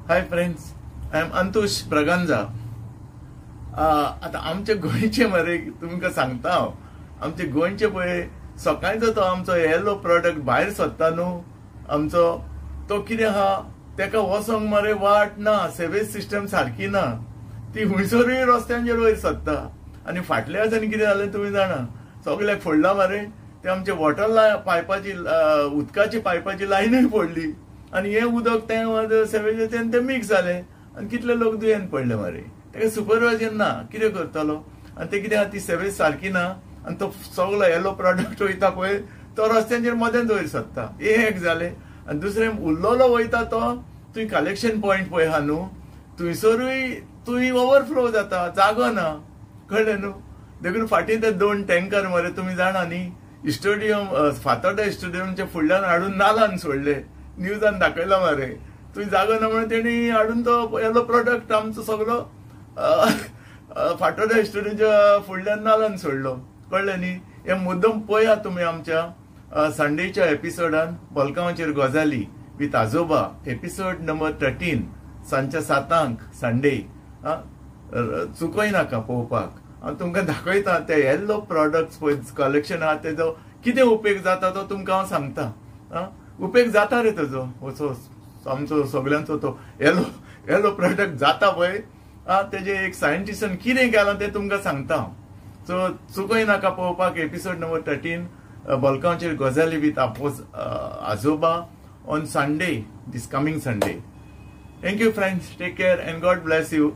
High friends, I am Antush Braganza. आता आमचे गोंयचे मरे तुमकां सांगता हांव. आमचे गोंयचे पळय सकाळचो तो आमचो येलो प्रोडक्ट भायर सरता न्हू आमचो, तो कितें आहा तेका वसोंक मरे वाट ना, सेवेज सिस्टम सारकी ना. ती हुंयसरूय रस्त्यांचेर वयर सरता. आनी फाटल्या वर्सांनी कितें जालें तुमी जाणा, सगळ्याक फोडला मरे. ते आमचे वॉटर पायपाची उदकाची पायपाची लायनूय फोडली आनी हे उदक ते सेवेजेचें ते मिक्स जालें आनी कितले लोक दुयेंत पडले मरे. तेका सुपरवायजन ना, कितें करतलो. आनी ते कितें ती सेवेज सारकी ना आनी तो सगळो येलो प्रोडक्ट वयता पळय तो रस्त्यांचेर मदेंच वयर सरता. एक जालें. आनी दुसरें उरलोलो वयता तो तुवें कलेक्शन पॉयंट पळय आहा न्हू, थंयसरूय तुवें ओवरफ्लो जाता, जागो ना, कळ्ळें न्हू. देखून फाटीं ते 2 टँकर मरे तुमी जाणा न्ही, स्टेडियम फातोड्डा स्टेडियमच्या फुडल्यान हाडून नालान सोडले. न्यूजान दाखयला मरे. तुवें जागो ना म्हणून तेणी हाडून तो येलो प्रोडक्ट आमचो सगळो फातोड्डा स्टेडियमच्या फुडल्यान नालान सोडलो, कळ्ळें न्ही. हे मुद्दम पळया तुमी आमच्या संडेच्या एपिसोडान बलकांवाचेर गजाली विथ आजोबा, एपिसोड नंबर 13 सांजच्या 7 संडे. चुकय नाका पळोवपाक. हांव तुमकां दाखयता ते येल्लो प्रोडक्ट्स पळय कलेक्शन आहा तेजो कितें उपेग जाता तो तुमकां हांव सांगता. उपेग जाता रे तेजो. आमचो सगळ्यांचो तो येलो प्रोडक्ट जाता पळय, तेजे एक सायंटिस्टान कितें केलां तें तुमकां सांगता हांव. सो चुकय नाका पळोवपाक एपिसोड नंबर 13 बलकांवाचेर गजाली विथ आजोबा on Sunday, this coming Sunday. Thank you friends, take care and God bless you.